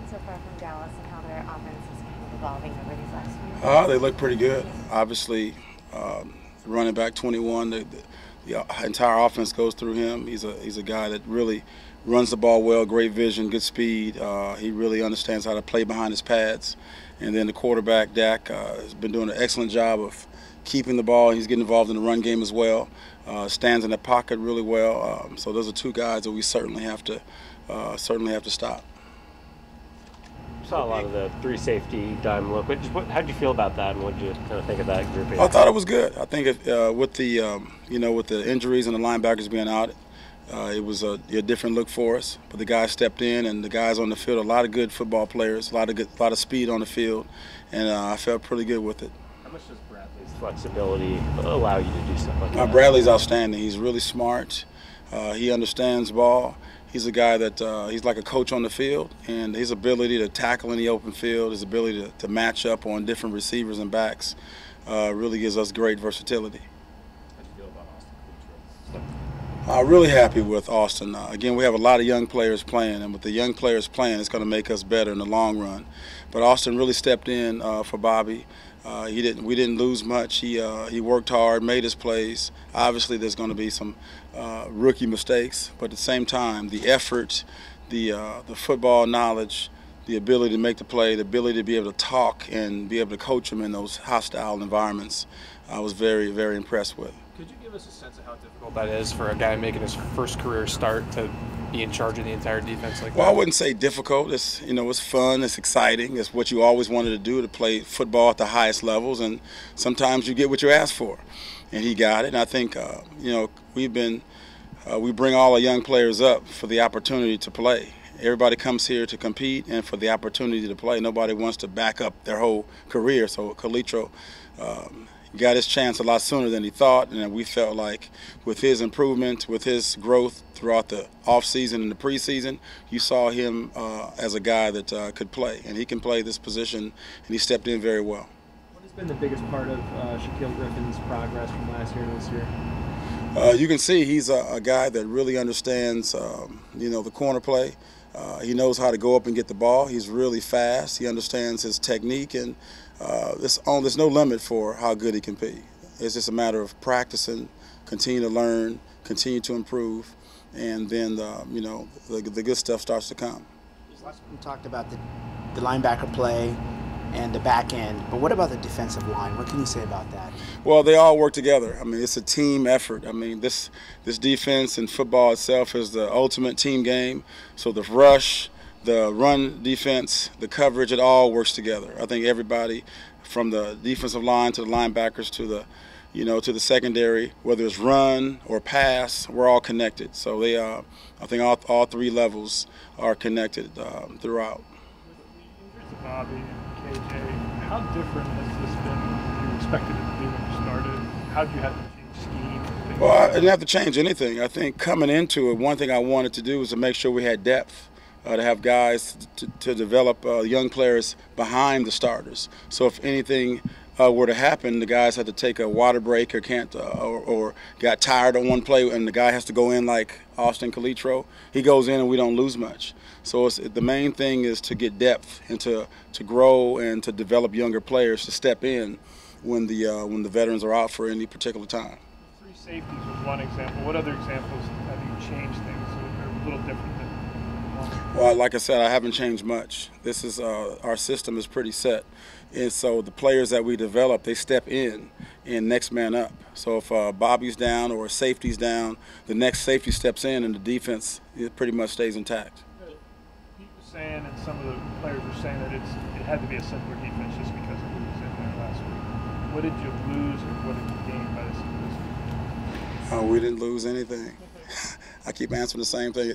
so far from Dallas and how their offense is kind of evolving over these last few years? They look pretty good. Obviously, running back 21, the entire offense goes through him. He's a guy that really runs the ball well, great vision, good speed. He really understands how to play behind his pads. And then the quarterback, Dak, has been doing an excellent job of keeping the ball. He's getting involved in the run game as well. Stands in the pocket really well. So those are two guys that we certainly have to stop. Saw a lot of the three safety dime look. How did you feel about that, and what did you kind of think of that grouping? I thought it was good. I think with the injuries and the linebackers being out, it was a different look for us. But the guys stepped in, and the guys on the field, a lot of good football players, a lot of speed on the field, and I felt pretty good with it. How much does Bradley's flexibility allow you to do stuff like that? Bradley's outstanding. He's really smart. He understands ball. He's a guy that he's like a coach on the field, and his ability to tackle in the open field, his ability to match up on different receivers and backs really gives us great versatility. How do you feel about Austin? Really happy with Austin. Again, we have a lot of young players playing, and with the young players playing, it's going to make us better in the long run. But Austin really stepped in for Bobby. We didn't lose much. He worked hard, made his plays. Obviously, there's going to be some rookie mistakes, but at the same time, the effort, the football knowledge, the ability to make the play, the ability to be able to talk and be able to coach them in those hostile environments, I was very, very impressed with. Could you give us a sense of how difficult that is for a guy making his first career start to be in charge of the entire defense like that? Well, I wouldn't say difficult. It's fun. It's exciting. It's what you always wanted to do, to play football at the highest levels, and sometimes you get what you ask for. And he got it. And I think we bring all our young players up for the opportunity to play. Everybody comes here to compete and for the opportunity to play. Nobody wants to back up their whole career. So Kalitro got his chance a lot sooner than he thought, and we felt like with his improvement, with his growth throughout the offseason and the preseason, you saw him as a guy that could play, and he can play this position, and he stepped in very well. What has been the biggest part of Shaquille Griffin's progress from last year to this year? You can see he's a guy that really understands, the corner play. He knows how to go up and get the ball. He's really fast. He understands his technique, and there's no limit for how good he can be. It's just a matter of practicing, continue to learn, continue to improve, and then the good stuff starts to come. We talked about the linebacker play and the back end, but what about the defensive line? What can you say about that? Well, they all work together. I mean, it's a team effort. I mean, this defense and football itself is the ultimate team game. So the rush, the run defense, the coverage, it all works together. I think everybody from the defensive line to the linebackers to the secondary, whether it's run or pass, we're all connected. So I think all three levels are connected throughout. With the injuries of Bobby and KJ, how different has this been than you expected it to be when you started? How did you have to change scheme? Well, I didn't have to change anything. I think coming into it, one thing I wanted to do was to make sure we had depth. To have guys to develop young players behind the starters. So if anything were to happen, the guys had to take a water break or got tired on one play, and the guy has to go in like Austin Kalitro. He goes in and we don't lose much. So the main thing is to get depth and to grow and to develop younger players to step in when the veterans are out for any particular time. Three safeties was one example. What other examples have you changed things so that they're a little different than? Well, like I said, I haven't changed much. This is our system is pretty set, and so the players that we develop, they step in and next man up. So if Bobby's down or safety's down, the next safety steps in, and the defense pretty much stays intact. Pete was saying, and some of the players were saying that it had to be a simpler defense just because of who was in there last week. What did you lose, or what did you gain by this? We didn't lose anything. I keep answering the same thing.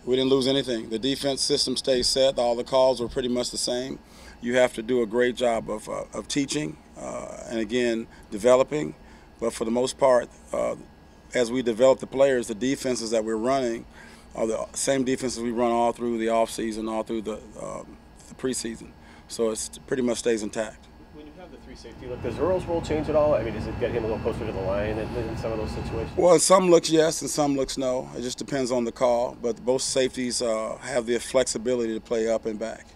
We didn't lose anything. The defense system stays set. All the calls were pretty much the same. You have to do a great job of teaching and, again, developing. But for the most part, as we develop the players, the defenses that we're running are the same defenses we run all through the offseason, all through the preseason. So it pretty much stays intact. When you have the three safety look, does Earl's role change at all? I mean, does it get him a little closer to the line in some of those situations? Well, in some looks yes, and some looks no. It just depends on the call. But both safeties have the flexibility to play up and back.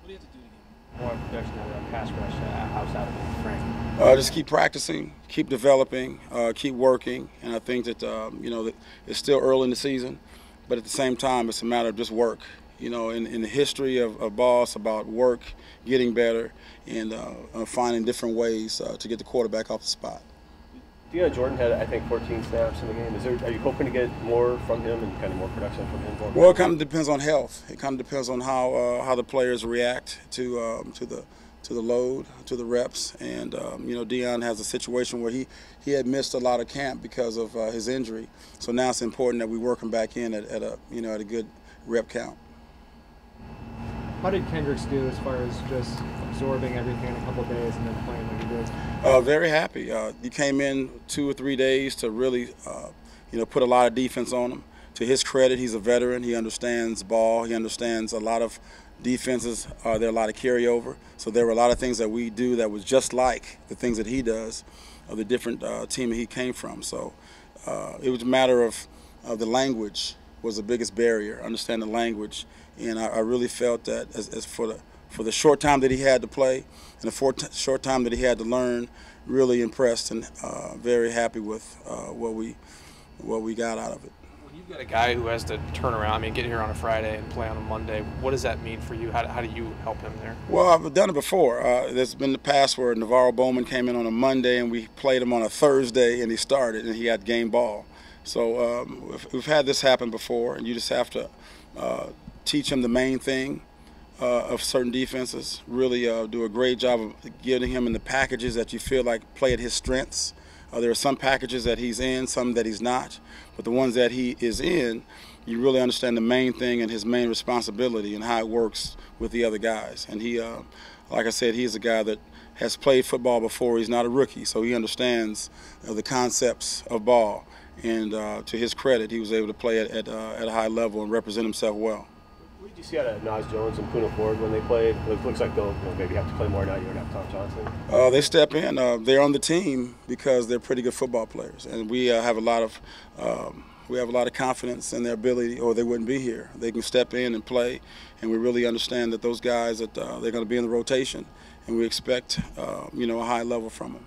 What do you have to do to get more production out of that pass rush outside of Frank? Just keep practicing, keep developing, keep working, and I think that that it's still early in the season, but at the same time, it's a matter of just work. In the history of ball, it's about work, getting better, and finding different ways to get the quarterback off the spot. Jordan had, I think, 14 snaps in the game. Are you hoping to get more from him and kind of more production from him? Well, it kind of depends on health. It kind of depends on how the players react to the load, to the reps, and Deion has a situation where he had missed a lot of camp because of his injury. So now it's important that we work him back in at a good rep count. How did Kendricks do as far as just absorbing everything in a couple of days and then playing like he did? Very happy. He came in 2 or 3 days to really, put a lot of defense on him. To his credit, he's a veteran. He understands ball. He understands a lot of defenses. There are a lot of carryover. So there were a lot of things that we do that was just like the things that he does, of the different team that he came from. So it was a matter of the language was the biggest barrier. Understand the language, and I really felt that as for the short time that he had to play and the short time that he had to learn, really impressed and very happy with what we got out of it. When you've got a guy who has to turn around, get here on a Friday and play on a Monday, what does that mean for you? How do you help him there? Well, I've done it before. There's been the past where Navarro Bowman came in on a Monday and we played him on a Thursday and he started and he had game ball. So we've had this happen before, and you just have to teach him the main thing of certain defenses, really do a great job of getting him in the packages that you feel like play at his strengths. There are some packages that he's in, some that he's not, but the ones that he is in, you really understand the main thing and his main responsibility and how it works with the other guys. And he, like I said, he's a guy that has played football before. He's not a rookie, so he understands the concepts of ball. And to his credit, he was able to play at a high level and represent himself well. What did you see out of Naz Jones and Poona Ford when they played? It looks like they'll maybe have to play more now. You don't have Tom Johnson. They step in. They're on the team because they're pretty good football players, and we have a lot of confidence in their ability, or they wouldn't be here. They can step in and play, and we really understand that those guys that they're going to be in the rotation, and we expect a high level from them.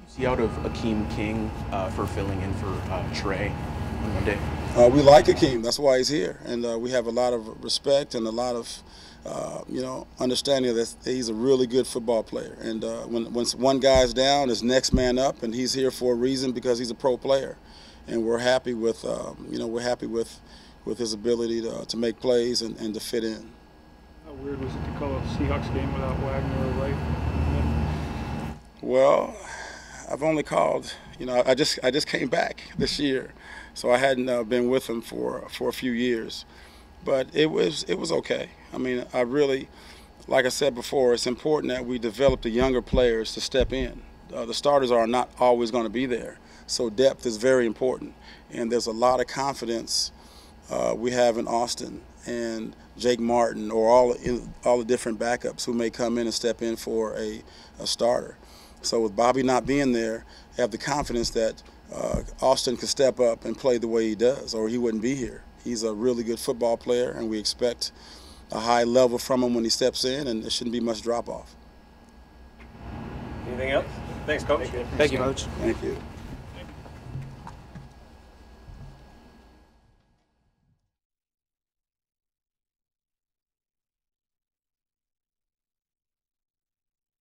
See out of Akeem King for filling in for Trey on Monday? We like Akeem. That's why he's here, and we have a lot of respect and a lot of understanding that he's a really good football player. And when one guy's down, his next man up, and he's here for a reason because he's a pro player, and we're happy with with his ability to make plays and to fit in. How weird was it to call a Seahawks game without Wagner or Wright? Well, I've only called, I just came back this year, so I hadn't been with him for a few years, but it was okay. I really, like I said before, it's important that we develop the younger players to step in. The starters are not always going to be there, so depth is very important, and there's a lot of confidence we have in Austin and Jake Martin or all the different backups who may come in and step in for a starter. So with Bobby not being there, I have the confidence that Austin could step up and play the way he does, or he wouldn't be here. He's a really good football player, and we expect a high level from him when he steps in, and there shouldn't be much drop-off. Anything else? Thanks, Coach. Thank you, Coach. Thank you.